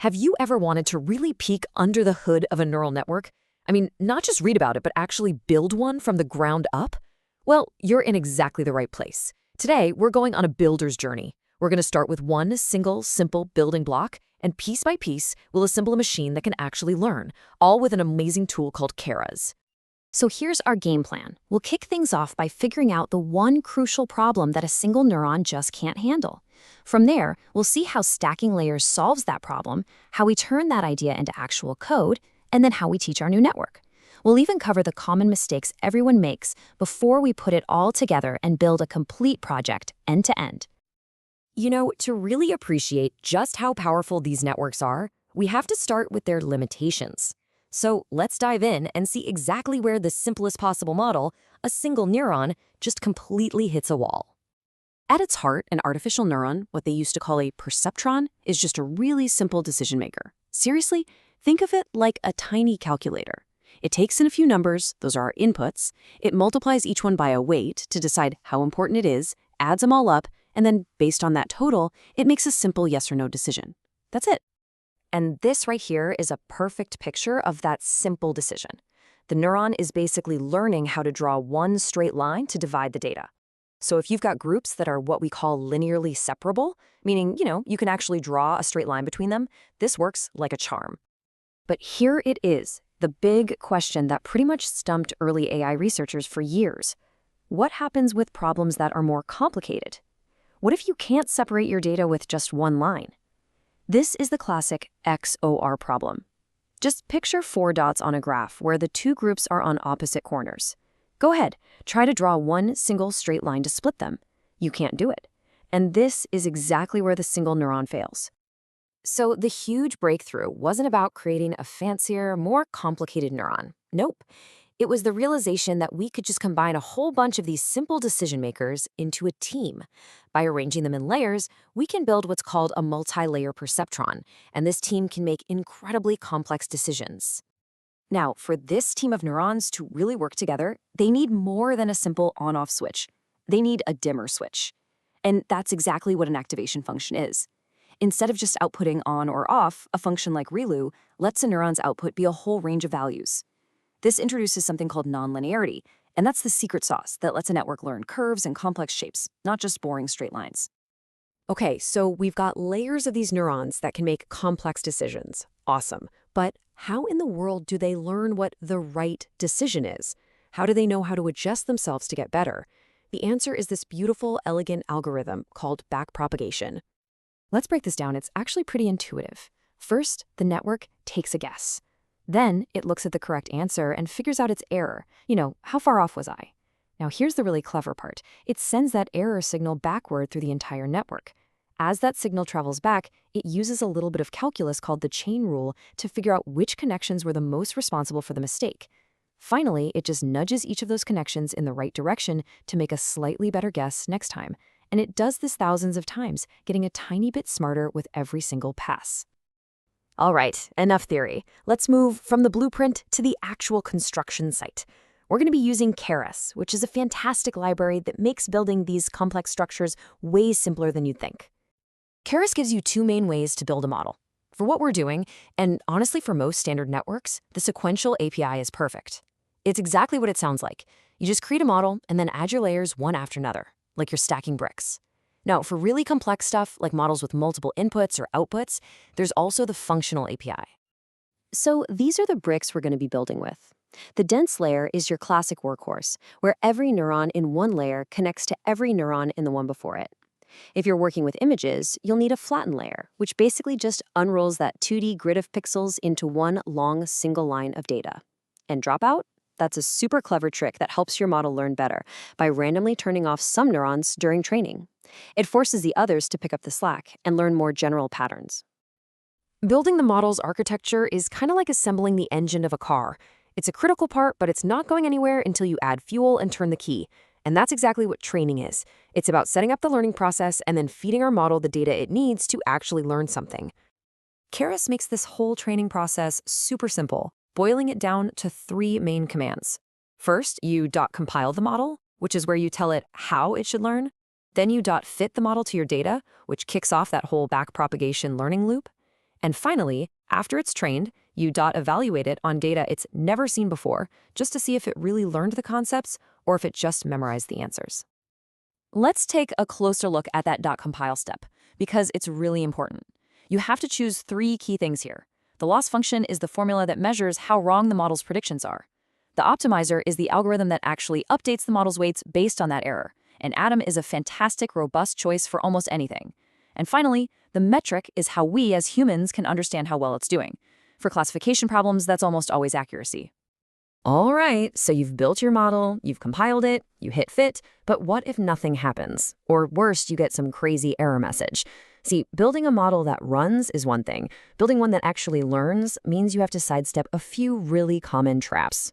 Have you ever wanted to really peek under the hood of a neural network? I mean, not just read about it, but actually build one from the ground up? Well, you're in exactly the right place. Today, we're going on a builder's journey. We're going to start with one single, simple building block, and piece by piece, we'll assemble a machine that can actually learn, all with an amazing tool called Keras. So here's our game plan. We'll kick things off by figuring out the one crucial problem that a single neuron just can't handle. From there, we'll see how stacking layers solves that problem, how we turn that idea into actual code, and then how we teach our new network. We'll even cover the common mistakes everyone makes before we put it all together and build a complete project end to end. You know, to really appreciate just how powerful these networks are, we have to start with their limitations. So let's dive in and see exactly where the simplest possible model, a single neuron, just completely hits a wall. At its heart, an artificial neuron, what they used to call a perceptron, is just a really simple decision maker. Seriously, think of it like a tiny calculator. It takes in a few numbers, those are our inputs, it multiplies each one by a weight to decide how important it is, adds them all up, and then based on that total, it makes a simple yes or no decision. That's it. And this right here is a perfect picture of that simple decision. The neuron is basically learning how to draw one straight line to divide the data. So if you've got groups that are what we call linearly separable, meaning, you can actually draw a straight line between them, this works like a charm. But here it is, the big question that pretty much stumped early AI researchers for years. What happens with problems that are more complicated? What if you can't separate your data with just one line? This is the classic XOR problem. Just picture 4 dots on a graph where the two groups are on opposite corners. Go ahead, try to draw one single straight line to split them. You can't do it. And this is exactly where the single neuron fails. So the huge breakthrough wasn't about creating a fancier, more complicated neuron. Nope. It was the realization that we could just combine a whole bunch of these simple decision makers into a team. By arranging them in layers, we can build what's called a multi-layer perceptron, and this team can make incredibly complex decisions. Now, for this team of neurons to really work together, they need more than a simple on-off switch. They need a dimmer switch. And that's exactly what an activation function is. Instead of just outputting on or off, a function like ReLU lets a neuron's output be a whole range of values. This introduces something called nonlinearity, and that's the secret sauce that lets a network learn curves and complex shapes, not just boring straight lines. Okay, so we've got layers of these neurons that can make complex decisions. Awesome. But how in the world do they learn what the right decision is? How do they know how to adjust themselves to get better? The answer is this beautiful, elegant algorithm called backpropagation. Let's break this down. It's actually pretty intuitive. First, the network takes a guess. Then it looks at the correct answer and figures out its error. How far off was I? Now here's the really clever part. It sends that error signal backward through the entire network. As that signal travels back, it uses a little bit of calculus called the chain rule to figure out which connections were the most responsible for the mistake. Finally, it just nudges each of those connections in the right direction to make a slightly better guess next time. And it does this thousands of times, getting a tiny bit smarter with every single pass. All right, enough theory. Let's move from the blueprint to the actual construction site. We're going to be using Keras, which is a fantastic library that makes building these complex structures way simpler than you'd think. Keras gives you two main ways to build a model. For what we're doing, and honestly for most standard networks, the Sequential API is perfect. It's exactly what it sounds like. You just create a model and then add your layers one after another, like you're stacking bricks. Now, for really complex stuff, like models with multiple inputs or outputs, there's also the Functional API. So these are the bricks we're going to be building with. The dense layer is your classic workhorse, where every neuron in one layer connects to every neuron in the one before it. If you're working with images, you'll need a flatten layer, which basically just unrolls that 2D grid of pixels into one long single line of data. And dropout? That's a super clever trick that helps your model learn better by randomly turning off some neurons during training. It forces the others to pick up the slack and learn more general patterns. Building the model's architecture is kind of like assembling the engine of a car. It's a critical part, but it's not going anywhere until you add fuel and turn the key. And that's exactly what training is. It's about setting up the learning process and then feeding our model the data it needs to actually learn something. Keras makes this whole training process super simple, boiling it down to 3 main commands. First, you .compile the model, which is where you tell it how it should learn. Then you .fit the model to your data, which kicks off that whole backpropagation learning loop. And finally, after it's trained, you evaluate it on data it's never seen before, just to see if it really learned the concepts or if it just memorized the answers. Let's take a closer look at that compile step, because it's really important. You have to choose 3 key things here. The loss function is the formula that measures how wrong the model's predictions are. The optimizer is the algorithm that actually updates the model's weights based on that error. And Atom is a fantastic, robust choice for almost anything. And finally, the metric is how we as humans can understand how well it's doing. For classification problems, that's almost always accuracy. All right, so you've built your model, you've compiled it, you hit fit, but what if nothing happens? Or worse, you get some crazy error message. See, building a model that runs is one thing. Building one that actually learns means you have to sidestep a few really common traps.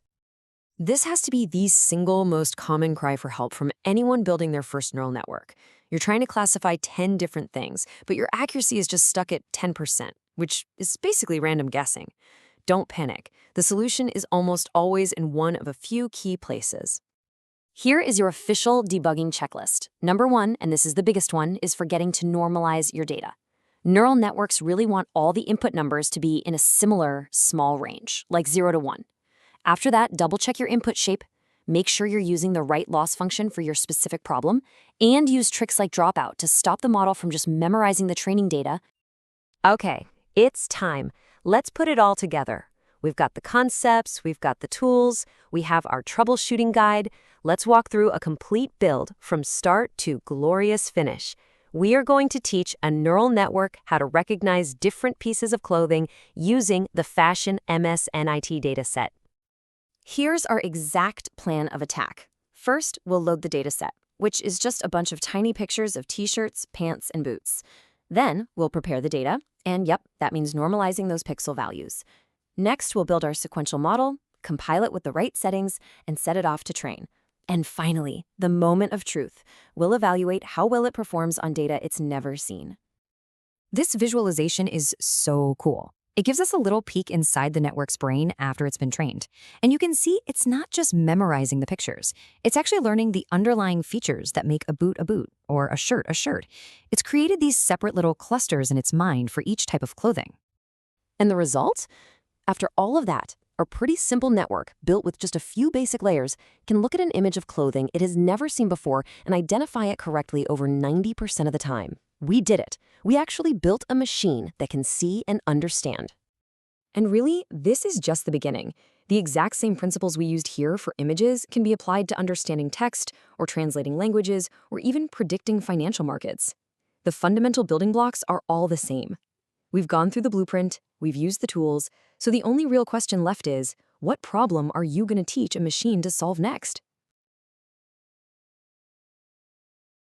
This has to be the single most common cry for help from anyone building their first neural network. You're trying to classify 10 different things, but your accuracy is just stuck at 10%, which is basically random guessing. Don't panic. The solution is almost always in one of a few key places. Here is your official debugging checklist. Number 1, and this is the biggest one, is forgetting to normalize your data. Neural networks really want all the input numbers to be in a similar small range, like 0 to 1. After that, double-check your input shape, make sure you're using the right loss function for your specific problem, and use tricks like dropout to stop the model from just memorizing the training data. Okay, it's time. Let's put it all together. We've got the concepts, we've got the tools, we have our troubleshooting guide. Let's walk through a complete build from start to glorious finish. We are going to teach a neural network how to recognize different pieces of clothing using the Fashion MSNIT dataset. Here's our exact plan of attack. First, we'll load the dataset, which is just a bunch of tiny pictures of t-shirts, pants, and boots. Then, we'll prepare the data, and yep, that means normalizing those pixel values. Next, we'll build our sequential model, compile it with the right settings, and set it off to train. And finally, the moment of truth. We'll evaluate how well it performs on data it's never seen. This visualization is so cool. It gives us a little peek inside the network's brain after it's been trained. And you can see it's not just memorizing the pictures. It's actually learning the underlying features that make a boot, or a shirt, a shirt. It's created these separate little clusters in its mind for each type of clothing. And the result? After all of that, our pretty simple network, built with just a few basic layers, can look at an image of clothing it has never seen before and identify it correctly over 90% of the time. We did it. We actually built a machine that can see and understand. And really, this is just the beginning. The exact same principles we used here for images can be applied to understanding text, or translating languages, or even predicting financial markets. The fundamental building blocks are all the same. We've gone through the blueprint, we've used the tools, so the only real question left is, what problem are you going to teach a machine to solve next?